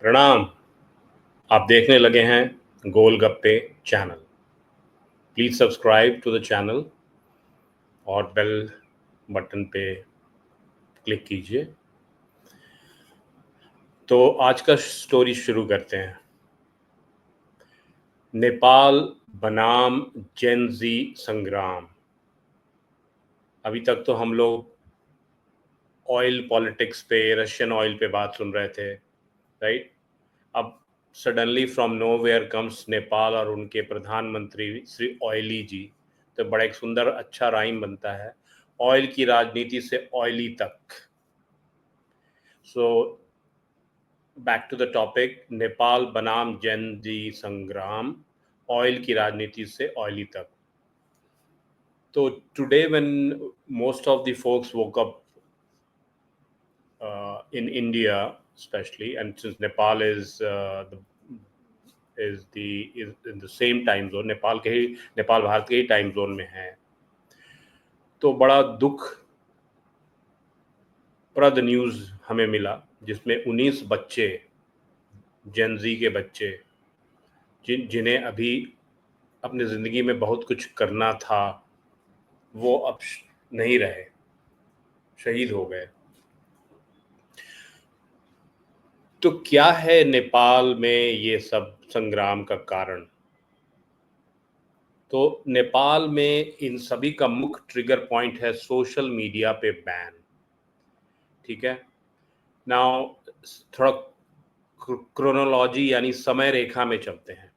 प्रणाम। आप देखने लगे हैं Golgappe channel. Please subscribe to the channel और बेल बटन पे क्लिक कीजिए। तो आज का स्टोरी शुरू करते हैं। नेपाल बनाम जेन जी संग्राम। अभी तक तो हम लोग ऑयल पॉलिटिक्स पे, रशियन ऑयल पे बात सुन रहे थे, राइट। अब suddenly from nowhere comes Nepal और उनके प्रधानमंत्री श्री ऑयली जी। तो बड़ा एक सुंदर अच्छा राइम बनता है, ऑयल की राजनीति से ऑयली तक। So back to the topic, Nepal बनाम जेन जी संग्राम, ऑयल की राजनीति से ऑयली तक। तो today when most of the folks woke up in India especially, and since Nepal is in the same time zone, Nepal Bharat के ही टाइम जोन में है, तो बड़ा दुख प्रद न्यूज़ हमें मिला जिसमें 19 बच्चे, जेनजी के बच्चे, जिन्हें अभी अपनी ज़िंदगी में बहुत कुछ करना था, वो अब नहीं रहे, शहीद हो गए। तो क्या है नेपाल में ये सब संग्राम का कारण? तो नेपाल में इन सभी का मुख्य ट्रिगर पॉइंट है सोशल मीडिया पे बैन। ठीक है, नाउ थोड़ा क्रोनोलॉजी यानी समय रेखा में चलते हैं।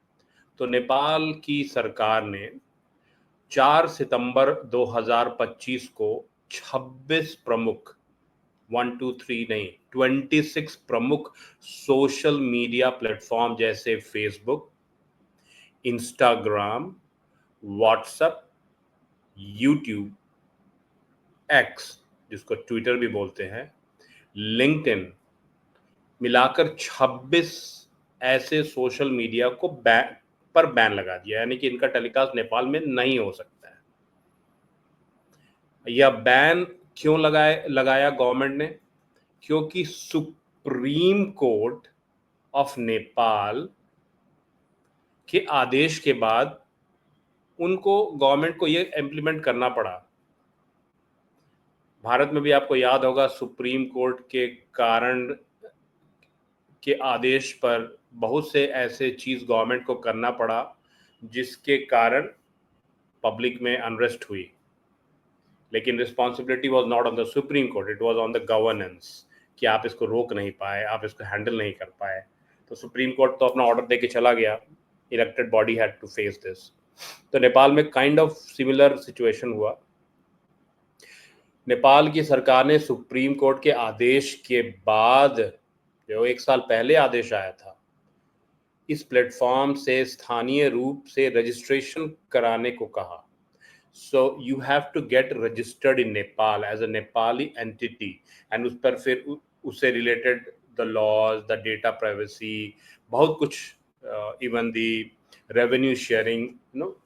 तो नेपाल की सरकार ने 4 सितंबर 2025 को 26 प्रमुख, 1 2 3 नहीं 26 प्रमुख सोशल मीडिया प्लेटफॉर्म जैसे Facebook, Instagram, WhatsApp, YouTube, x जिसको ट्विटर भी बोलते हैं, लिंक्डइन, मिलाकर 26 ऐसे सोशल मीडिया को बैन लगा दिया, यानी कि इनका टेलीकास्ट नेपाल में नहीं हो सकता है। यह बैन क्यों लगाया गवर्नमेंट ने? क्योंकि सुप्रीम कोर्ट ऑफ नेपाल के आदेश के बाद उनको, गवर्नमेंट को ये इम्प्लीमेंट करना पड़ा। भारत में भी आपको याद होगा, सुप्रीम कोर्ट के कारण के आदेश पर बहुत से ऐसे चीज़ गवर्नमेंट को करना पड़ा जिसके कारण पब्लिक में अनरेस्ट हुई। लेकिन responsibility was not on the supreme court, it was on the governance, कि आप इसको रोक नहीं पाए, आप इसको हैंडल नहीं कर पाए। तो सुप्रीम कोर्ट तो अपना ऑर्डर दे के चला गया, elected body had to face this. तो नेपाल में काइंड ऑफ सिमिलर सिचुएशन हुआ। नेपाल की सरकार ने सुप्रीम कोर्ट के आदेश के बाद, जो 1 साल पहले आदेश आया था, इस प्लेटफॉर्म से स्थानीय रूप से रजिस्ट्रेशन कराने को कहा। So you have to get registered in Nepal as a Nepali entity, and उस पर फिर उससे related the laws, the data privacy, बहुत कुछ, even the revenue sharing,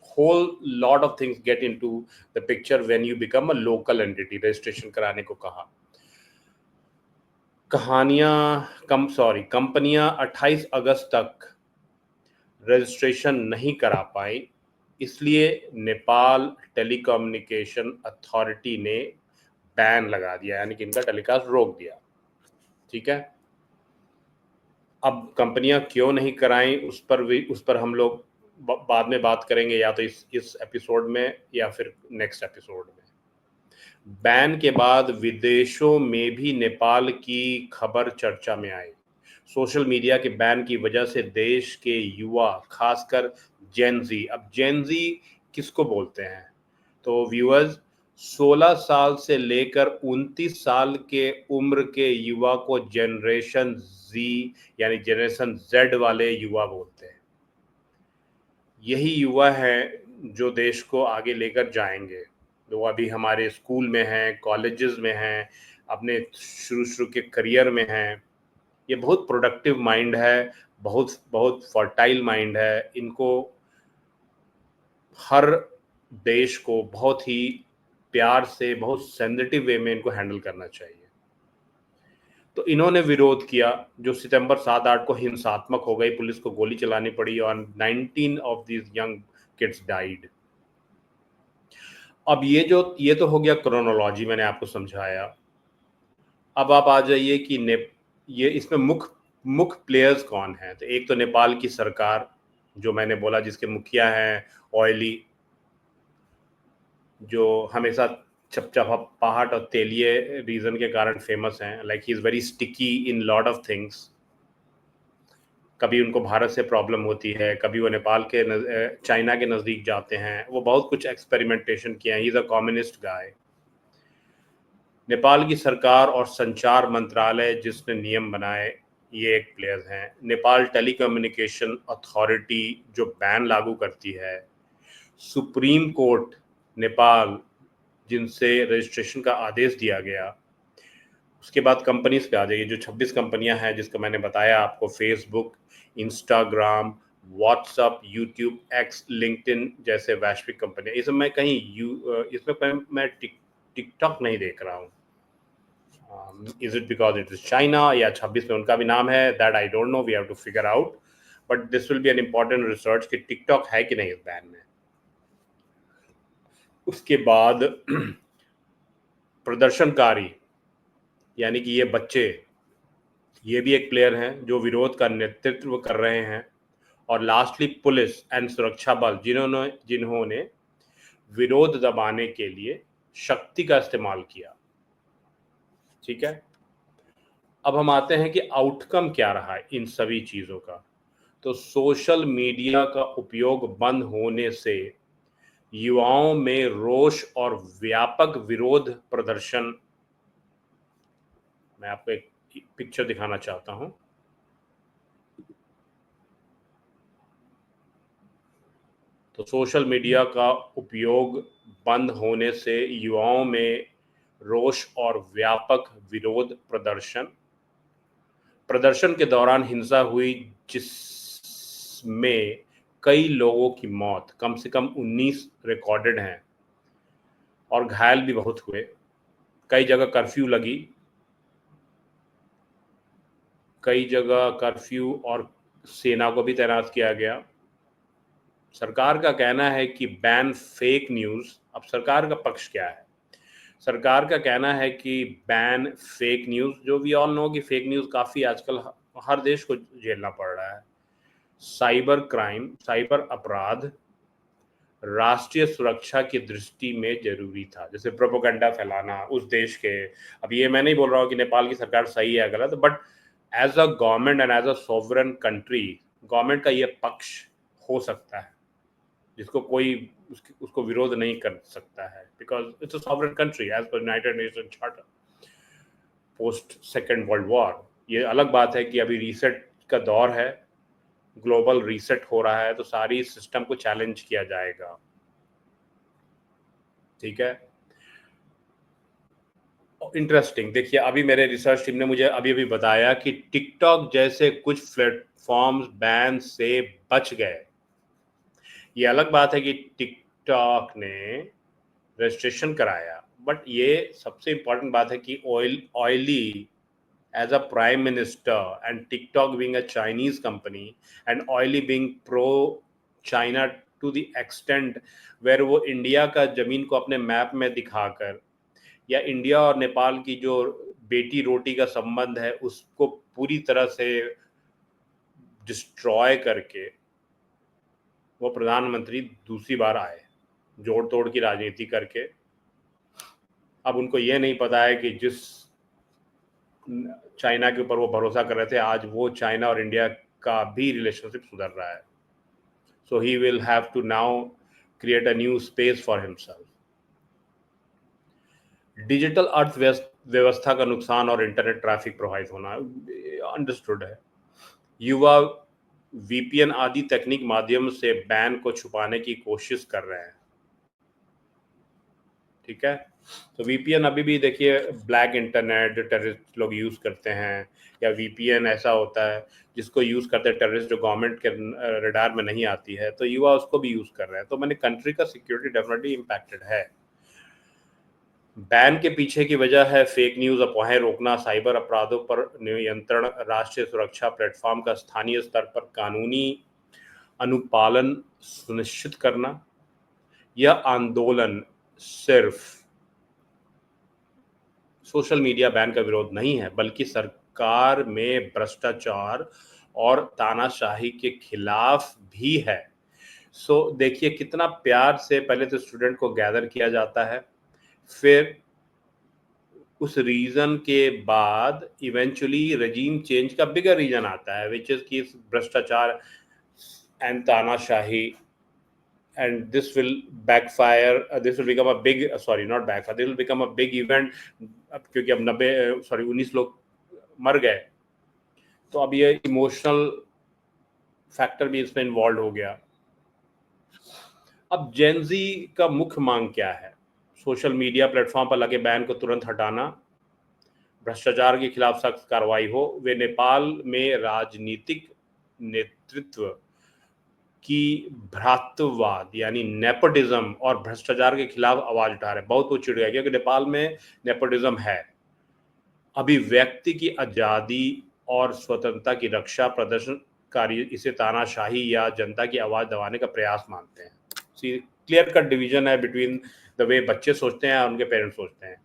whole lot of things get into the picture when you become a local entity. Registration कराने को कहा। कंपनियां 28 अगस्त तक रजिस्ट्रेशन नहीं करा पाई, इसलिए नेपाल टेलीकम्युनिकेशन अथॉरिटी ने बैन लगा दिया, यानी कि इनका टेलीकास्ट रोक दिया। ठीक है, अब कंपनियां क्यों नहीं कराएं उस पर हम लोग बाद में बात करेंगे, या तो इस एपिसोड में या फिर नेक्स्ट एपिसोड में। बैन के बाद विदेशों में भी नेपाल की खबर चर्चा में आई। सोशल मीडिया के बैन की वजह से देश के युवा, खासकर जेनजी, अब जेनजी किसको बोलते हैं? तो व्यूअर्स, 16 साल से लेकर 29 साल के उम्र के युवा को जनरेशन जी यानी जनरेशन जेड वाले युवा बोलते हैं। यही युवा हैं जो देश को आगे लेकर जाएंगे। वो अभी हमारे स्कूल में हैं, कॉलेजेस में हैं, अपने शुरू के करियर में हैं। ये बहुत प्रोडक्टिव माइंड है, बहुत बहुत फर्टाइल माइंड है। इनको हर देश को बहुत ही प्यार से, बहुत सेंसिटिव वे में इनको हैंडल करना चाहिए। तो इन्होंने विरोध किया, जो सितंबर 7-8 को हिंसात्मक हो गई, पुलिस को गोली चलानी पड़ी और 19 of these young kids died. अब ये तो हो गया क्रोनोलॉजी, मैंने आपको समझाया। अब आप आ जाइए कि ये इसमें मुख्य प्लेयर्स कौन हैं। तो एक तो नेपाल की सरकार, जो मैंने बोला, जिसके मुखिया हैं ऑयली, जो हमेशा चपचपाहट और तेलिए रीजन के कारण फेमस हैं। Like he is very sticky in lot of things. कभी उनको भारत से प्रॉब्लम होती है, कभी वो नेपाल के चाइना के नज़दीक जाते हैं। वो बहुत कुछ एक्सपेरिमेंटेशन किया है। ही इज़ अ कम्युनिस्ट गाय। नेपाल की सरकार और संचार मंत्रालय जिसने नियम बनाए, ये एक प्लेयर हैं। नेपाल टेलीकम्युनिकेशन अथॉरिटी जो बैन लागू करती है। सुप्रीम कोर्ट नेपाल, जिनसे रजिस्ट्रेशन का आदेश दिया गया। उसके बाद कंपनीज पे आ जाइए, जो 26 कंपनियां हैं जिसका मैंने बताया आपको, Facebook, Instagram, WhatsApp, YouTube, X, LinkedIn जैसे वैश्विक कंपनियां। इसमें मैं इसमें मैं टिकटॉक नहीं देख रहा हूँ। Is it because it is China, या 26 में उनका भी नाम है? That I don't know, we have to figure out, but this will be an important research कि टिकटॉक है कि नहीं इस बैन में। उसके बाद प्रदर्शनकारी, यानी कि ये बच्चे, ये भी एक प्लेयर हैं जो विरोध का नेतृत्व कर रहे हैं। और लास्टली पुलिस एंड सुरक्षा बल, जिन्होंने विरोध दबाने के लिए शक्ति का इस्तेमाल किया। ठीक है, अब हम आते हैं कि आउटकम क्या रहा है इन सभी चीजों का। तो सोशल मीडिया का उपयोग बंद होने से युवाओं में रोष और व्यापक विरोध प्रदर्शन। मैं आपको एक पिक्चर दिखाना चाहता हूं। तो सोशल मीडिया का उपयोग बंद होने से युवाओं में रोष और व्यापक विरोध प्रदर्शन के दौरान हिंसा हुई, जिसमें कई लोगों की मौत, कम से कम 19 रिकॉर्डेड हैं, और घायल भी बहुत हुए। कई जगह कर्फ्यू लगी, कई जगह कर्फ्यू और सेना को भी तैनात किया गया। सरकार का कहना है कि बैन फेक न्यूज़। अब सरकार का पक्ष क्या है? सरकार का कहना है कि बैन फेक न्यूज़, जो वी ऑल नो कि फेक न्यूज़ काफ़ी आजकल हर देश को झेलना पड़ रहा है। साइबर क्राइम, साइबर अपराध राष्ट्रीय सुरक्षा की दृष्टि में जरूरी था, जैसे प्रोपोगंडा फैलाना उस देश के। अब ये मैं नहीं बोल रहा हूँ कि नेपाल की सरकार सही है या गलत, but as a government and as a sovereign country, government का ये पक्ष हो सकता है, जिसको कोई उसको विरोध नहीं कर सकता है, because it's a sovereign country as per United Nation charter post second world war. ये अलग बात है कि अभी रीसेट का दौर है, ग्लोबल रीसेट हो रहा है, तो सारी सिस्टम को चैलेंज किया जाएगा। ठीक है, इंटरेस्टिंग। देखिए, अभी मेरे रिसर्च टीम ने मुझे अभी अभी बताया कि टिकटॉक जैसे कुछ प्लेटफॉर्म्स बैन से बच गए। ये अलग बात है कि टिकटॉक ने रजिस्ट्रेशन कराया, बट ये सबसे इंपॉर्टेंट बात है कि oily as a prime minister, and TikTok being a Chinese company, and Oily being pro China to the extent where वो इंडिया का जमीन को अपने मैप में दिखाकर, या इंडिया और नेपाल की जो बेटी रोटी का संबंध है उसको पूरी तरह से डिस्ट्रॉय करके वो प्रधानमंत्री दूसरी बार आए, जोड़ तोड़ की राजनीति करके। अब उनको ये नहीं पता है कि जिस चाइना के ऊपर वो भरोसा कर रहे थे, आज वो चाइना और इंडिया का भी रिलेशनशिप सुधर रहा है। So he will have to now create a new space for himself. Digital अर्थव्यवस्था का नुकसान और इंटरनेट ट्रैफिक प्रभावित होना अंडरस्टूड है। युवा वीपीएन आदि तकनीक माध्यम से बैन को छुपाने की कोशिश कर रहे हैं। ठीक है, तो वीपीएन अभी भी देखिए, ब्लैक इंटरनेट टेररिस्ट लोग यूज़ करते हैं, या वीपीएन ऐसा होता है जिसको यूज़ करते हैं टेररिस्ट, जो गवर्नमेंट के रडार में नहीं आती है, तो युवा उसको भी यूज़ कर रहे हैं। तो मैंने कंट्री का सिक्योरिटी डेफिनेटली इम्पैक्टेड है। बैन के पीछे की वजह है फेक न्यूज, अफवाहें रोकना, साइबर अपराधों पर नियंत्रण, राष्ट्रीय सुरक्षा, प्लेटफॉर्म का स्थानीय स्तर पर कानूनी अनुपालन सुनिश्चित करना। यह आंदोलन सिर्फ सोशल मीडिया बैन का विरोध नहीं है, बल्कि सरकार में भ्रष्टाचार और तानाशाही के खिलाफ भी है। देखिए कितना प्यार से पहले तो स्टूडेंट को गैदर किया जाता है, फिर उस रीजन के बाद इवेंचुअली रजीम चेंज का बिगर रीजन आता है, विच इज कि भ्रष्टाचार एंड तानाशाही, and this will backfire, this will become a big, sorry not backfire, this will become a big event, क्योंकि अब 19 लोग मर गए, तो अब ये इमोशनल फैक्टर भी इसमें इन्वॉल्व हो गया। अब जेनजी का मुख्य मांग क्या है? सोशल मीडिया प्लेटफॉर्म पर लगे बैन को तुरंत हटाना, भ्रष्टाचार के खिलाफ सख्त कार्रवाई हो। वे नेपाल में राजनीतिक नेतृत्व की भ्रातृवाद यानी नेपोटिज्म और भ्रष्टाचार के खिलाफ आवाज उठा रहे हैं। बहुत कुछ चिढ़ गया क्योंकि नेपाल में नेपोटिज्म है। अभिव्यक्ति की आजादी और स्वतंत्रता की रक्षा, प्रदर्शनकारी इसे तानाशाही या जनता की आवाज दबाने का प्रयास मानते हैं। क्लियर कट डिवीजन है बिटवीन द वे बच्चे सोचते हैं और उनके पेरेंट्स सोचते हैं।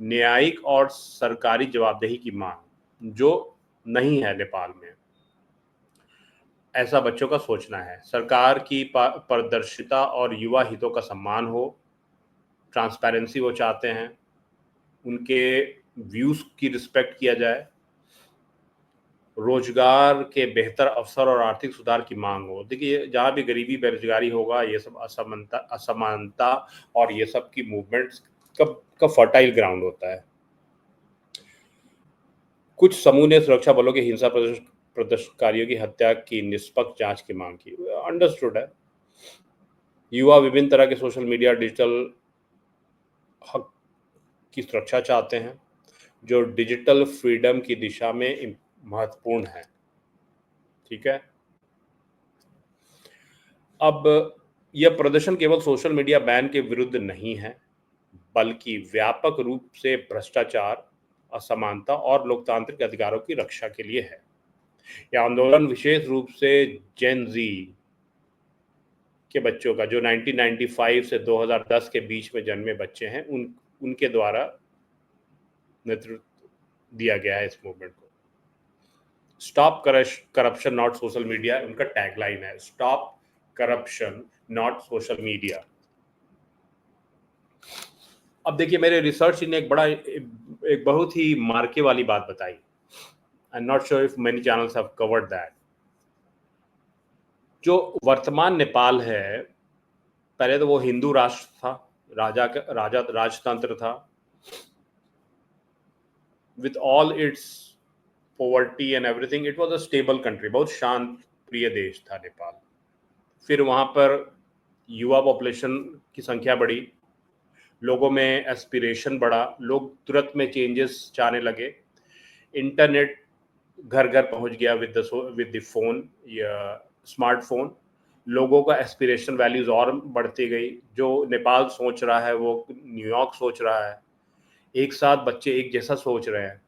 न्यायिक और सरकारी जवाबदेही की मांग जो नहीं है नेपाल में, ऐसा बच्चों का सोचना है। सरकार की पारदर्शिता और युवा हितों का सम्मान हो, ट्रांसपेरेंसी वो चाहते हैं, उनके व्यूज की रिस्पेक्ट किया जाए, रोजगार के बेहतर अवसर और आर्थिक सुधार की मांग हो। देखिए जहाँ भी गरीबी बेरोजगारी होगा, ये सब असमानता और ये सब की मूवमेंट्स का फर्टाइल ग्राउंड होता है। कुछ समूह ने सुरक्षा बलों के हिंसा प्रदर्शनकारियों की हत्या की निष्पक्ष जांच की मांग की। अंडरस्टूड है। युवा विभिन्न तरह के सोशल मीडिया डिजिटल हक की सुरक्षा चाहते हैं, जो डिजिटल फ्रीडम की दिशा में महत्वपूर्ण है। ठीक है, अब यह प्रदर्शन केवल सोशल मीडिया बैन के विरुद्ध नहीं है, बल्कि व्यापक रूप से भ्रष्टाचार, असमानता और लोकतांत्रिक अधिकारों की रक्षा के लिए है। यह आंदोलन विशेष रूप से जेन जी के बच्चों का, जो 1995 से 2010 के बीच में जन्मे बच्चे हैं, उनके द्वारा नेतृत्व दिया गया है इस मूवमेंट को। Stop corruption not social media उनका टैगलाइन है। Stop corruption not social media. अब देखिए मेरे रिसर्च ने एक बहुत ही मार्के वाली बात बताई। आई am not sure if many channels have covered that. जो वर्तमान नेपाल है, पहले तो वो हिंदू राष्ट्र था, राजतंत्र था, with all its poverty and everything, it was a stable country, बहुत शांत प्रिय देश था नेपाल। फिर वहाँ पर युवा पॉपुलेशन की संख्या बढ़ी, लोगों में एस्पिरेशन बढ़ा, लोग तुरंत में चेंजेस चाहने लगे, इंटरनेट घर घर पहुँच गया विद द फोन या स्मार्टफोन, लोगों का एस्पिरेशन वैल्यूज और बढ़ती गई। जो नेपाल सोच रहा है वो न्यूयॉर्क सोच रहा है, एक साथ बच्चे एक जैसा सोच रहे हैं,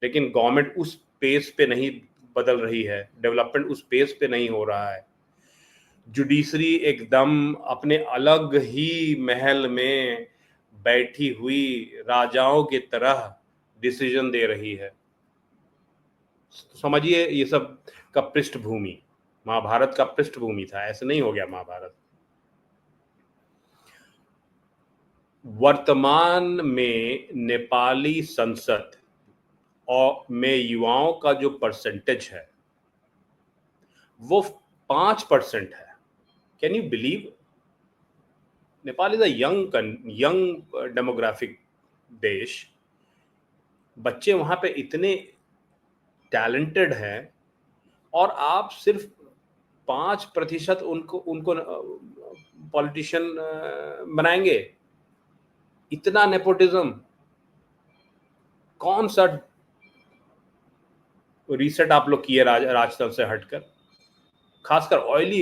लेकिन गवर्नमेंट उस पेस पे नहीं बदल रही है, डेवलपमेंट उस पेस पे नहीं हो रहा है। जुडिशरी एकदम अपने अलग ही महल में बैठी हुई राजाओं की तरह डिसीजन दे रही है। समझिए ये सब का पृष्ठभूमि महाभारत का पृष्ठभूमि था, ऐसे नहीं हो गया महाभारत। वर्तमान में नेपाली संसद और में युवाओं का जो परसेंटेज है वो 5% है। Can you believe? Nepal is a young demographic देश, बच्चे वहां पे इतने टैलेंटेड हैं और आप सिर्फ 5% उनको पॉलिटिशियन बनाएंगे। इतना नेपोटिज्म, कौन सा रीसेट आप लोग किए राजतंत्र से हटकर? खासकर oily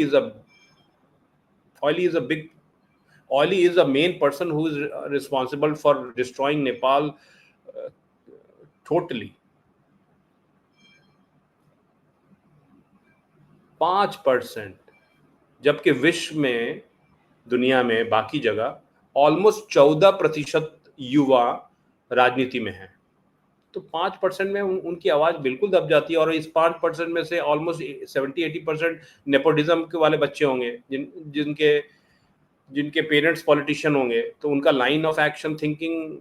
is a big Oily is the main person who is responsible for destroying Nepal totally. 5%, जबकि विश्व में, दुनिया में, बाकी जगह ऑलमोस्ट 14% युवा राजनीति में है। तो 5% में उनकी आवाज बिल्कुल दब जाती है। और इस 5% में से ऑलमोस्ट 70-80% नेपोटिज्म के वाले बच्चे होंगे, जिनके जिनके पेरेंट्स पॉलिटिशियन होंगे। तो उनका लाइन ऑफ एक्शन थिंकिंग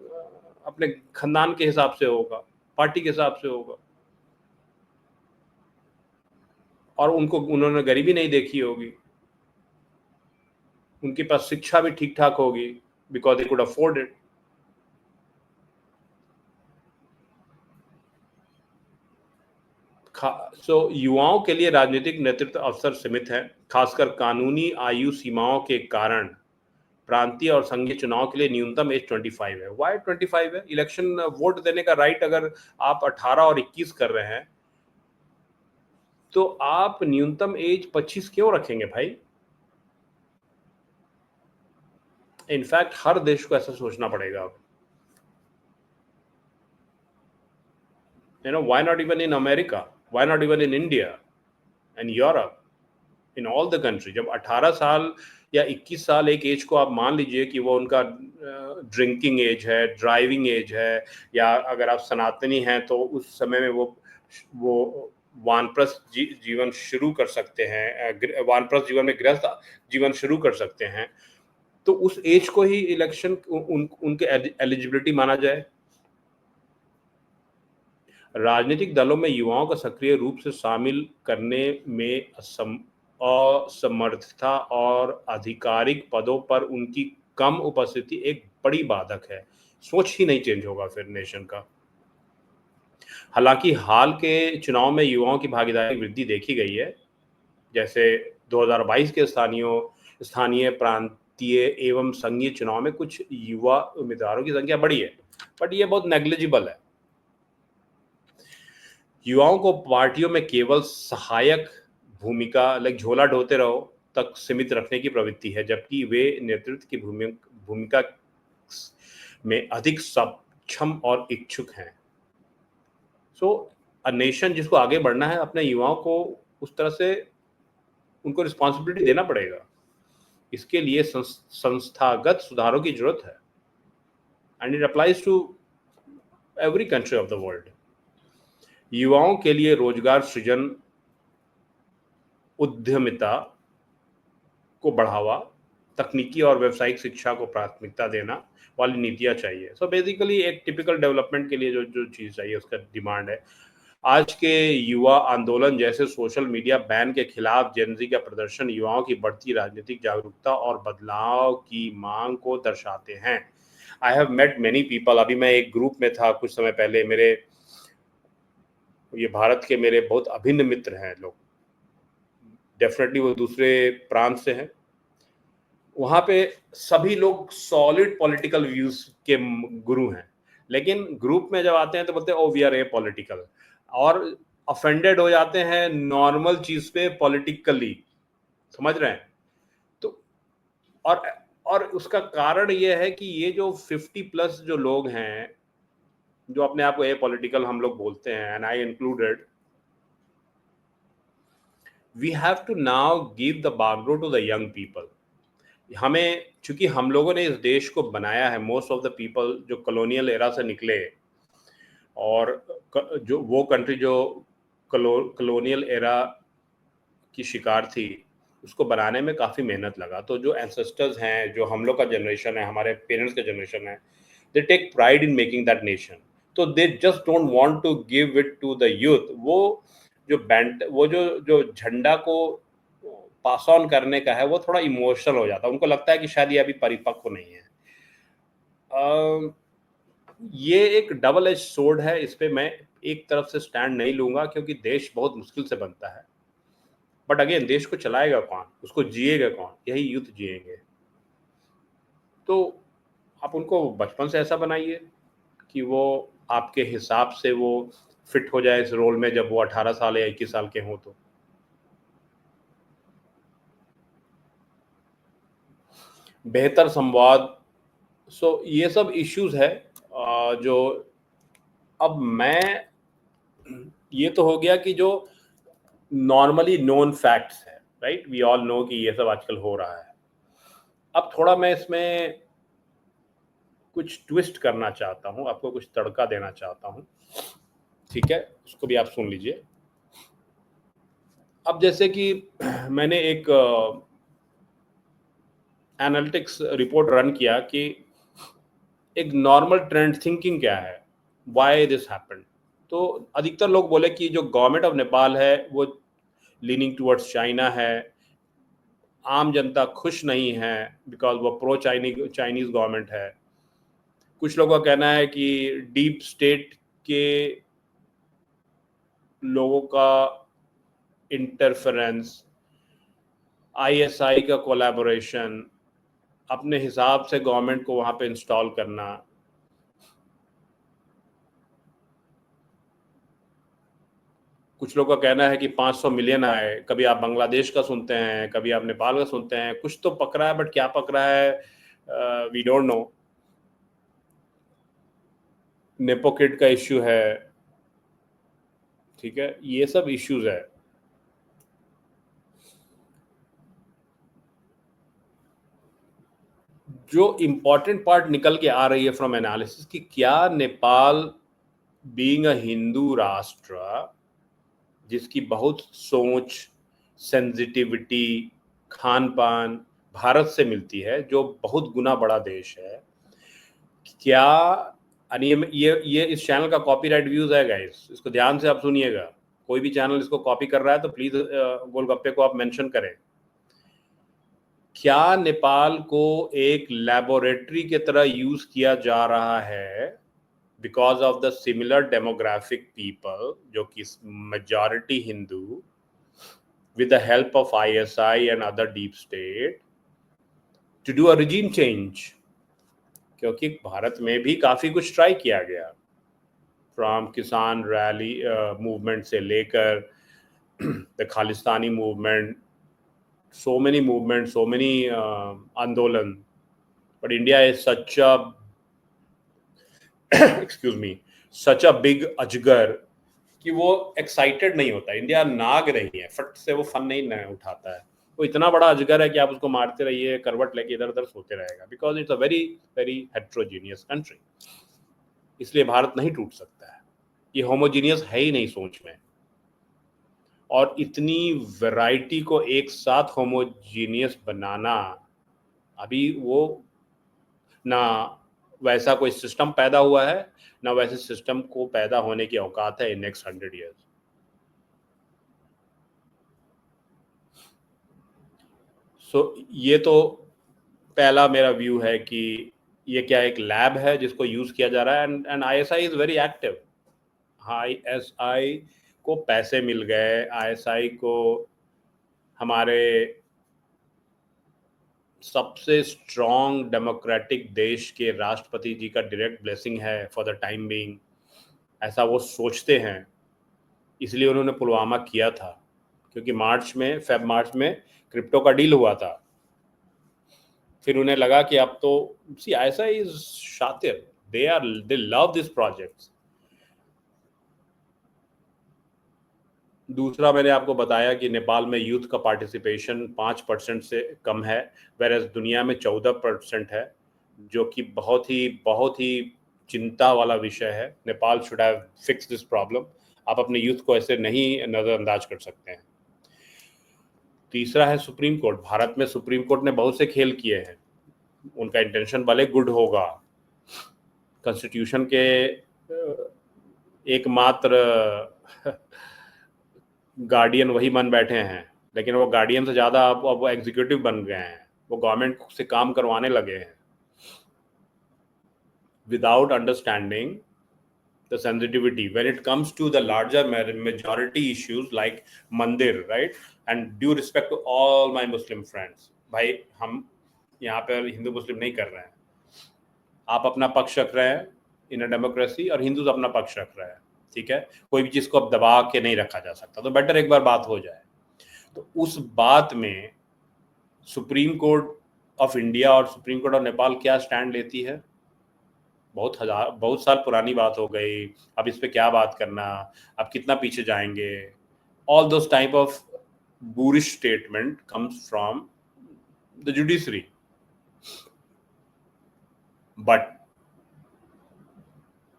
अपने खानदान के हिसाब से होगा, पार्टी के हिसाब से होगा, और उन्होंने गरीबी नहीं देखी होगी, उनके पास शिक्षा भी ठीक ठाक होगी, because they could afford it. So युवाओं के लिए राजनीतिक नेतृत्व अवसर सीमित है, खासकर कानूनी आयु सीमाओं के कारण। प्रांतीय और संघीय चुनाव के लिए न्यूनतम एज 25 है। वाई 25 है? इलेक्शन वोट देने का राइट अगर आप 18 और 21 कर रहे हैं, तो आप न्यूनतम एज 25 क्यों रखेंगे भाई? इनफैक्ट हर देश को ऐसा सोचना पड़ेगा अब। Why not even in America? Why not even in India and Europe? In all the country, जब 18 साल या 21 साल एक एज को आप मान लीजिए कि वो उनका ड्रिंकिंग एज है, ड्राइविंग एज है, या अगर आप सनातनी हैं तो उस समय में वो वानप्रस्थ जीवन शुरू कर सकते हैं, वानप्रस्थ जीवन में गृहस्थ जीवन शुरू कर सकते हैं, तो उस एज को ही इलेक्शन उनके एलिजिबिलिटी माना जाए। राजनीतिक दलों में युवाओं को सक्रिय रूप से शामिल करने में असमर्थता और आधिकारिक पदों पर उनकी कम उपस्थिति एक बड़ी बाधक है। सोच ही नहीं चेंज होगा फिर नेशन का। हालांकि हाल के चुनाव में युवाओं की भागीदारी वृद्धि देखी गई है, जैसे 2022 के स्थानीय प्रांतीय एवं संघीय चुनाव में कुछ युवा उम्मीदवारों की संख्या बढ़ी है, बट ये बहुत नेग्लिजिबल है। युवाओं को पार्टियों में केवल सहायक भूमिका, लाइक झोला ढोते रहो, तक सीमित रखने की प्रवृत्ति है, जबकि वे नेतृत्व की भूमिका में अधिक सक्षम और इच्छुक हैं। सो अ नेशन जिसको आगे बढ़ना है, अपने युवाओं को उस तरह से उनको रिस्पॉन्सिबिलिटी देना पड़ेगा। इसके लिए संस्थागत सुधारों की जरूरत है, and it applies to every country of the world. युवाओं के लिए रोजगार सृजन, उद्यमिता को बढ़ावा, तकनीकी और व्यावसायिक शिक्षा को प्राथमिकता देना वाली नीतियां चाहिए। सो बेसिकली एक टिपिकल डेवलपमेंट के लिए जो चीज चाहिए उसका डिमांड है। आज के युवा आंदोलन जैसे सोशल मीडिया बैन के खिलाफ जेनजी का प्रदर्शन युवाओं की बढ़ती राजनीतिक जागरूकता और बदलाव की मांग को दर्शाते हैं। I have met many people. अभी मैं एक ग्रुप में था कुछ समय पहले, ये भारत के मेरे बहुत अभिन्न मित्र हैं लोग, डेफिनेटली वो दूसरे प्रांत से हैं। वहां पे सभी लोग सॉलिड पॉलिटिकल व्यूज के गुरु हैं, लेकिन ग्रुप में जब आते हैं तो बोलते हैं oh we are apolitical, और ऑफेंडेड हो जाते हैं नॉर्मल चीज पे पॉलिटिकली, समझ रहे हैं? तो और उसका कारण ये है कि ये जो 50+ जो लोग हैं, जो अपने आप को ए पॉलिटिकल हम लोग बोलते हैं, and I included, we have to now give the बागडोर टू द यंग पीपल। हमें, चूंकि हम लोगों ने इस देश को बनाया है, मोस्ट ऑफ द पीपल जो कॉलोनियल एरा से निकले, और जो वो कंट्री जो कॉलोनियल एरा की शिकार थी, उसको बनाने में काफ़ी मेहनत लगा। तो जो एंसेस्टर्स हैं, जो हम लोग का जनरेशन है, हमारे पेरेंट्स का जनरेशन है, they take pride in making that nation. तो they just don't want to give it to the youth. वो जो झंडा को पास ऑन करने का है, वो थोड़ा इमोशनल हो जाता है। उनको लगता है कि शायद ये अभी परिपक्व नहीं है। ये एक डबल एज सोर्ड है। इस पे मैं एक तरफ से स्टैंड नहीं लूंगा, क्योंकि देश बहुत मुश्किल से बनता है, बट अगेन देश को चलाएगा कौन, उसको जिएगा कौन? यही यूथ जिएंगे। तो आप उनको बचपन से ऐसा बनाइए कि वो आपके हिसाब से वो फिट हो जाए इस रोल में, जब वो 18 साल या 21 साल के हों। तो बेहतर संवाद। ये सब इश्यूज है जो अब मैं, ये तो हो गया कि जो नॉर्मली नोन फैक्ट्स है, राइट, वी ऑल नो कि ये सब आजकल हो रहा है। अब थोड़ा मैं इसमें कुछ ट्विस्ट करना चाहता हूँ, आपको कुछ तड़का देना चाहता हूँ, ठीक है, उसको भी आप सुन लीजिए। अब जैसे कि मैंने एक एनालिटिक्स रिपोर्ट रन किया कि एक नॉर्मल ट्रेंड थिंकिंग क्या है, व्हाई दिस हैपेंड। तो अधिकतर लोग बोले कि जो गवर्नमेंट ऑफ नेपाल है वो लीनिंग टुवर्ड्स चाइना है, आम जनता खुश नहीं है बिकॉज वो प्रो चाइनीज गवर्नमेंट है। कुछ लोगों का कहना है कि डीप स्टेट के लोगों का इंटरफेरेंस, आईएसआई का कोलैबोरेशन, अपने हिसाब से गवर्नमेंट को वहां पे इंस्टॉल करना। कुछ लोगों का कहना है कि 500 मिलियन आए, कभी आप बांग्लादेश का सुनते हैं, कभी आप नेपाल का सुनते हैं, कुछ तो पकड़ा है, बट क्या पकड़ा है वी डोंट नो। नेपोकिड का इश्यू है, ठीक है, ये सब इश्यूज है। जो इंपॉर्टेंट पार्ट निकल के आ रही है फ्रॉम एनालिसिस कि क्या नेपाल बीइंग अ हिंदू राष्ट्र जिसकी बहुत सोच, सेंसिटिविटी, खान पान भारत से मिलती है, जो बहुत गुना बड़ा देश है, क्या ये इस चैनल का कॉपीराइट व्यूज है गाइस, इसको ध्यान से आप सुनिएगा। कोई भी चैनल इसको कॉपी कर रहा है तो प्लीज गोलगप्पे को आप मेंशन करें। क्या नेपाल को एक लेबोरेटरी की तरह यूज किया जा रहा है because of the similar demographic people, जो कि majority Hindu, with the help of ISI and other deep state to do a regime change? क्योंकि भारत में भी काफी कुछ ट्राई किया गया, फ्रॉम किसान रैली मूवमेंट से लेकर the Khalistani movement, so many movements, so many आंदोलन, but India is such a excuse me, such a big अजगर कि वो एक्साइटेड नहीं होता। इंडिया नाग नहीं है, फट से वो फन नहीं उठाता है। वो इतना बड़ा अजगर है कि आप उसको मारते रहिए, करवट लेके इधर उधर सोते रहेगा, because it's a very very heterogeneous country. इसलिए भारत नहीं टूट सकता है, ये होमोजीनियस है ही नहीं सोच में। और इतनी वैरायटी को एक साथ होमोजीनियस बनाना, अभी वो ना वैसा कोई सिस्टम पैदा हुआ है, ना वैसे सिस्टम को पैदा होने की औकात है इन नेक्स्ट 100 ईयर्स। ये तो पहला मेरा व्यू है कि ये क्या एक लैब है जिसको यूज किया जा रहा है, and ISI is very active. ISI को पैसे मिल गए, आईएसआई को हमारे सबसे स्ट्रॉन्ग डेमोक्रेटिक देश के राष्ट्रपति जी का डायरेक्ट ब्लेसिंग है फॉर द टाइम बीइंग, ऐसा वो सोचते हैं। इसलिए उन्होंने पुलवामा किया था, क्योंकि मार्च में क्रिप्टो का डील हुआ था। फिर उन्हें लगा कि अब तो सी ऐसा इज शातिर, दे लव दिस प्रोजेक्ट। दूसरा, मैंने आपको बताया कि नेपाल में यूथ का पार्टिसिपेशन 5% से कम है, वेरएज दुनिया में 14% है, जो कि बहुत ही चिंता वाला विषय है। Nepal should have fix this problem. आप अपने यूथ को ऐसे नहीं नज़रअंदाज कर सकते हैं। तीसरा है सुप्रीम कोर्ट। भारत में सुप्रीम कोर्ट ने बहुत से खेल किए हैं, उनका इंटेंशन भले गुड होगा, कॉन्स्टिट्यूशन के एकमात्र गार्डियन वही बन बैठे हैं, लेकिन वो गार्डियन से ज़्यादा अब वो एग्जीक्यूटिव बन गए हैं, वो गवर्नमेंट से काम करवाने लगे हैं without understanding the sensitivity when it comes to the larger majority issues like mandir, right? And due respect to all my Muslim friends, भाई हम यहाँ पर हिंदू मुस्लिम नहीं कर रहे हैं, आप अपना पक्ष रख रहे हैं इन अ डेमोक्रेसी और हिंदू अपना पक्ष रख रहे हैं, ठीक है, कोई भी चीज़ को अब दबा के नहीं रखा जा सकता, तो बेटर एक बार बात हो जाए। तो उस बात में सुप्रीम कोर्ट ऑफ इंडिया और सुप्रीम कोर्ट ऑफ नेपाल क्या स्टैंड लेती है, बहुत साल पुरानी बात हो गई, अब इस पे क्या बात करना, अब कितना पीछे जाएंगे, all those type of bullish statement comes from the judiciary. But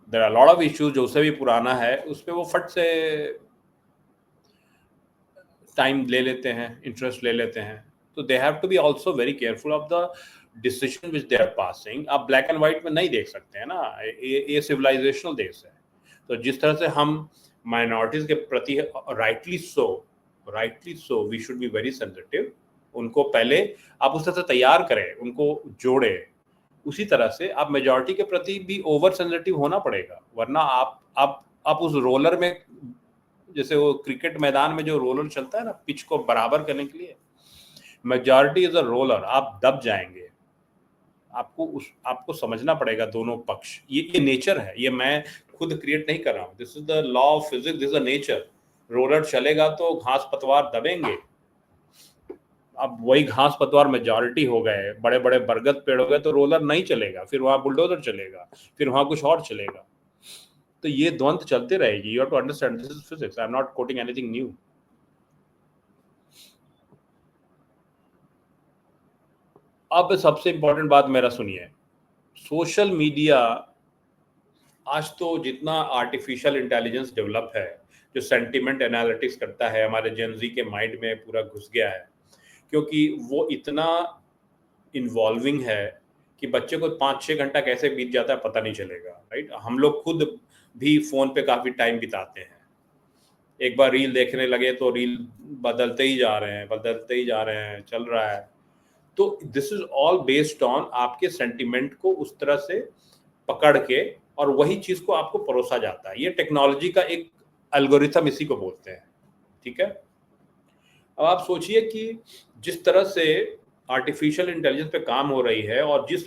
there are a lot of issues जो उससे भी पुराना है, उस पर वो फट से टाइम ले लेते हैं, इंटरेस्ट ले लेते हैं. तो they have to be also very careful of the decision which they are passing. आप ब्लैक एंड व्हाइट में नहीं देख सकते हैं ना, ये सिविलाइजेशनल देश है. तो जिस तरह से हम माइनॉरिटीज के प्रति rightly so we should be very sensitive. उनको पहले आप उस तरह से तैयार करें, उनको जोड़े. उसी तरह से आप मेजॉरिटी के प्रति भी ओवर सेंसिटिव होना पड़ेगा, वरना आप उस रोलर में, जैसे वो क्रिकेट मैदान में जो रोलर चलता है ना पिच को बराबर करने के लिए, मेजॉरिटी इज अ रोलर, आप दब जाएंगे. आपको समझना पड़ेगा दोनों पक्ष. ये नेचर है, ये मैं खुद क्रिएट नहीं कर रहा हूँ. This is the law of physics, this is the nature. Roller चलेगा तो घास पतवार दबेंगे. अब वही घास पतवार मेजॉरिटी हो गए, बड़े बड़े बरगद पेड़ हो गए, तो रोलर नहीं चलेगा, फिर वहां बुलडोजर चलेगा, फिर वहां कुछ और चलेगा. तो ये द्वंद्व चलते रहेगी. You have to understand this is physics. I am not quoting anything new. अब सबसे इंपॉर्टेंट बात मेरा सुनिए. सोशल मीडिया आज तो जितना आर्टिफिशियल इंटेलिजेंस डेवलप है, जो सेंटिमेंट एनालिटिक्स करता है, हमारे जेनजी के माइंड में पूरा घुस गया है, क्योंकि वो इतना इन्वॉल्विंग है कि बच्चे को 5-6 घंटा कैसे बीत जाता है पता नहीं चलेगा. राइट, हम लोग खुद भी फोन पे काफी टाइम बिताते हैं. एक बार रील देखने लगे तो रील बदलते ही जा रहे हैं, चल रहा है. तो this is all based on आपके सेंटिमेंट को उस तरह से पकड़ के, और वही चीज को आपको परोसा जाता है. ये टेक्नोलॉजी का एक एल्गोरिथम इसी को बोलते हैं. ठीक है. अब आप सोचिए कि जिस तरह से आर्टिफिशियल इंटेलिजेंस पे काम हो रही है और जिस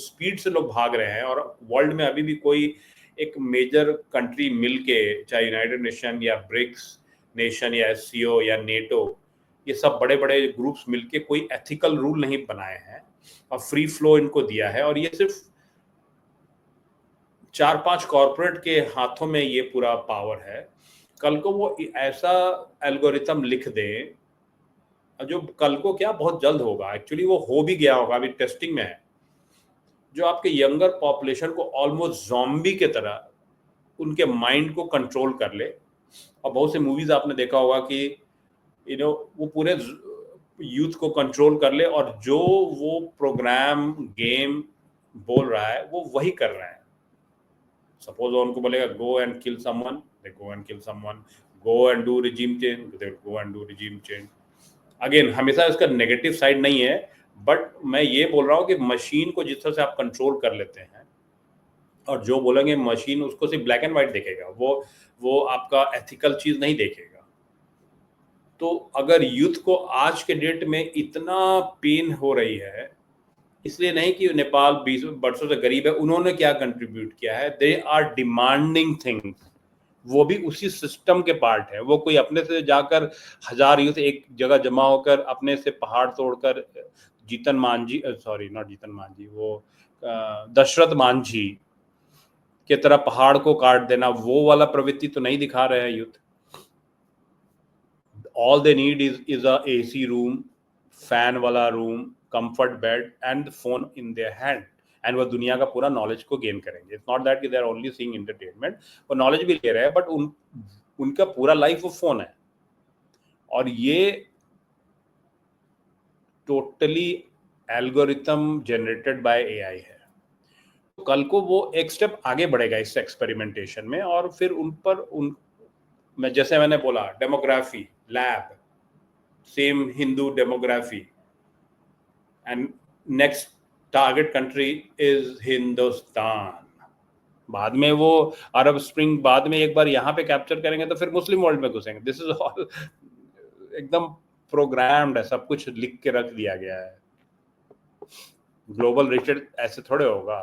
स्पीड से लोग भाग रहे हैं, और वर्ल्ड में अभी भी कोई एक मेजर कंट्री मिलके, चाहे यूनाइटेड नेशन या ब्रिक्स नेशन या एससीओ या नेटो, ये सब बड़े बड़े ग्रुप्स मिलके कोई एथिकल रूल नहीं बनाए हैं और फ्री फ्लो इनको दिया है, और ये सिर्फ 4-5 कॉर्पोरेट के हाथों में ये पूरा पावर है. कल को वो ऐसा एल्गोरिथम लिख दें, जो कल को क्या बहुत जल्द होगा, एक्चुअली वो हो भी गया होगा, अभी टेस्टिंग में है, जो आपके यंगर पॉपुलेशन को ऑलमोस्ट ज़ॉम्बी के तरह उनके माइंड को कंट्रोल कर ले. और बहुत से मूवीज आपने देखा होगा कि वो पूरे यूथ को कंट्रोल कर ले, और जो वो प्रोग्राम गेम बोल रहा है वो वही कर रहा है. सपोज उनको बोलेगा go and kill someone, they go and kill someone. Go and do regime change, they go and do regime change. Again, हमेशा इसका नेगेटिव साइड नहीं है, बट मैं ये बोल रहा हूँ कि मशीन को जिस तरह से आप कंट्रोल कर लेते हैं, और जो बोलेंगे मशीन उसको सिर्फ ब्लैक एंड व्हाइट देखेगा, वो आपका एथिकल चीज नहीं देखेगा. तो अगर यूथ को आज के डेट में इतना पेन हो रही है, इसलिए नहीं कि नेपाल 20 वर्षों से गरीब है, उन्होंने क्या कंट्रीब्यूट किया है, दे आर डिमांडिंग थिंग्स. वो भी उसी सिस्टम के पार्ट है. वो कोई अपने से जाकर 1000 यूथ एक जगह जमा होकर अपने से पहाड़ तोड़कर जीतन मांझी, सॉरी नॉट जीतन मांझी, वो दशरथ मांझी के तरह पहाड़ को काट देना, वो वाला प्रवृत्ति तो नहीं दिखा रहे हैं youth. All they need is a AC room, fan वाला room, comfort bed and phone in their hand, and वो दुनिया का पूरा नॉलेज को गेन करेंगे. इट्स नॉट दैट कि they are only seeing entertainment, वो नॉलेज भी ले रहे हैं, बट उनका पूरा लाइफ वो फोन है. और ये totally algorithm generated by AI है. तो कल को वो एक स्टेप आगे बढ़ेगा इस एक्सपेरिमेंटेशन में, और फिर मैं जैसे मैंने बोला, demography lab, same Hindu demography, and next target country is Hindustan. बाद में वो अरब स्प्रिंग बाद में एक बार यहाँ पे कैप्चर करेंगे तो फिर मुस्लिम वर्ल्ड में घुसेंगे. दिस इज ऑल एकदम प्रोग्राम्ड है, सब कुछ लिख के रख दिया गया है. ग्लोबल रिसेट ऐसे थोड़े होगा.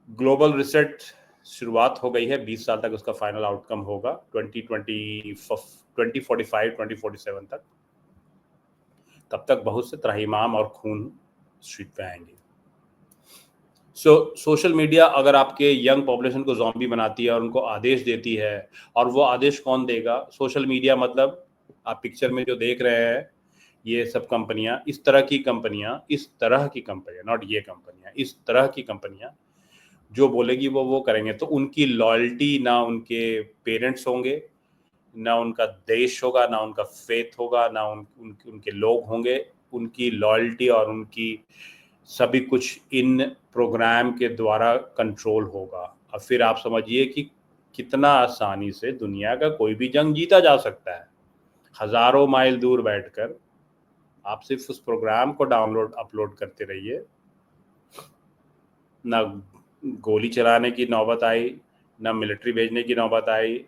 ग्लोबल रिसेट शुरुआत हो गई है, 20 साल तक उसका फाइनल आउटकम होगा, 2045 2047 तक. तब तक बहुत से त्राहिमाम और खून स्ट्रीट पे आएंगे। सोशल मीडिया अगर आपके यंग पॉपुलेशन को ज़ॉम्बी बनाती है और उनको आदेश देती है, और वो आदेश कौन देगा? सोशल मीडिया, मतलब आप पिक्चर में जो देख रहे हैं ये सब कंपनियां, इस तरह की कंपनियां, नॉट ये कंपनियां, इस तरह की कंपनियां जो बोलेगी वो करेंगे। तो उनकी लॉयल्टी ना उनके पेरेंट्स होंगे, ना उनका देश होगा, ना उनका फेथ होगा, ना उनके लोग होंगे। उनकी लॉयल्टी और उनकी सभी कुछ इन प्रोग्राम के द्वारा कंट्रोल होगा। और फिर आप समझिए कि कितना आसानी से दुनिया का कोई भी जंग जीता जा सकता है। हजारों माइल दूर बैठकर आप सिर्फ उस प्रोग्राम को डाउनलोड अपलोड करते रहिए। ना गोली चलाने की नौबत आई, ना मिलिट्री भेजने की नौबत आई,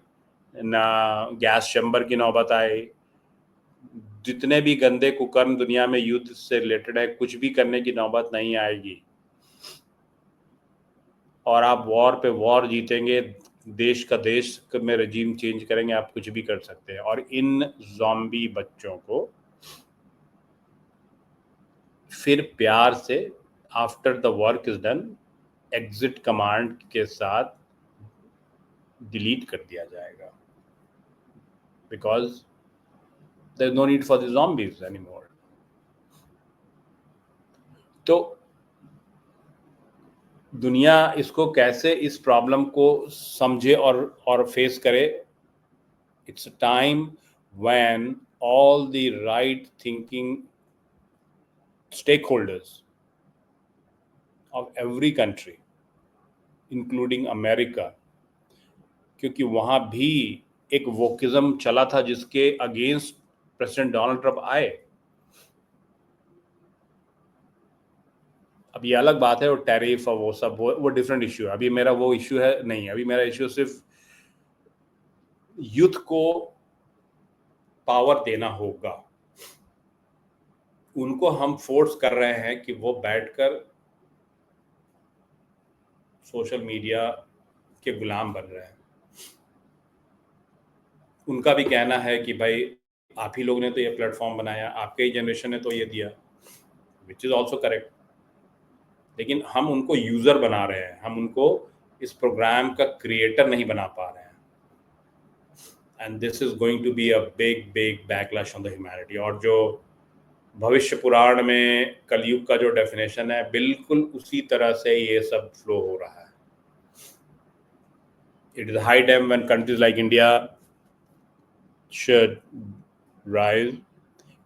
ना गैस चैम्बर की नौबत आई। जितने भी गंदे कुकर्म दुनिया में युद्ध से रिलेटेड है, कुछ भी करने की नौबत नहीं आएगी। और आप वॉर पे वॉर जीतेंगे, देश का देश में रजीम चेंज करेंगे, आप कुछ भी कर सकते हैं। और इन ज़ॉम्बी बच्चों को फिर प्यार से after the work is done exit command के साथ डिलीट कर दिया जाएगा, because there is no need for the zombies anymore. तो दुनिया इसको कैसे, इस प्रॉब्लम को समझे और फेस करे? It's a time when all the right thinking stakeholders of every country including America, क्योंकि वहां भी एक वोकिज्म चला था जिसके अगेंस्ट प्रेसिडेंट डोनाल्ड ट्रंप आए। अब ये अलग बात है, वो टैरिफ और वो सब वो डिफरेंट इश्यू है। अभी मेरा वो इश्यू है नहीं, अभी मेरा इश्यू सिर्फ यूथ को पावर देना होगा। उनको हम फोर्स कर रहे हैं कि वो बैठकर सोशल मीडिया के गुलाम बन रहे हैं। उनका भी कहना है कि भाई आप ही लोग ने तो ये प्लेटफॉर्म बनाया, आपके ही जनरेशन ने तो ये दिया, विच इज ऑल्सो करेक्ट। लेकिन हम उनको यूजर बना रहे हैं, हम उनको इस प्रोग्राम का क्रिएटर नहीं बना पा रहे हैं। And this is going to be a big big backlash on the humanity. और जो भविष्य पुराण में कलयुग का जो डेफिनेशन है, बिल्कुल उसी तरह से ये सब फ्लो हो रहा है। It is high time when countries like India should rise,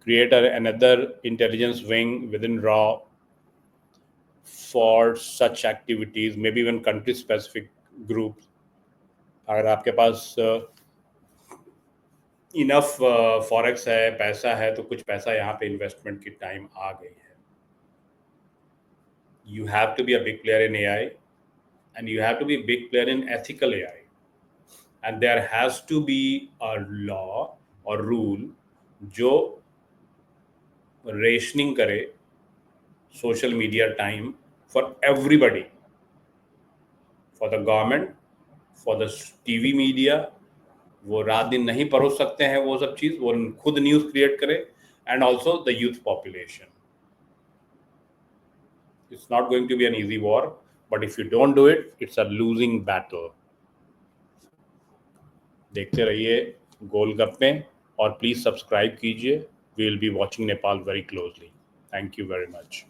create another intelligence wing within RAW for such activities, maybe even country specific groups. अगर आपके पास इनफ फॉरेक्स है, पैसा है, तो कुछ पैसा यहाँ पे इन्वेस्टमेंट की टाइम आ गई है। You have to be a big player in AI, and you have to be a big player in ethical AI, and there has to be a law or rule जो rationing करे social media time for everybody, for the government, for the TV media। वो रात दिन नहीं परोस सकते हैं वो सब चीज, वो खुद न्यूज क्रिएट करे, and also the youth population. It's not going to be an easy war, but if you don't do it, it's a losing battle. देखते रहिए गोलगप्पे, और प्लीज सब्सक्राइब कीजिए। We will be watching Nepal very closely. Thank you very much.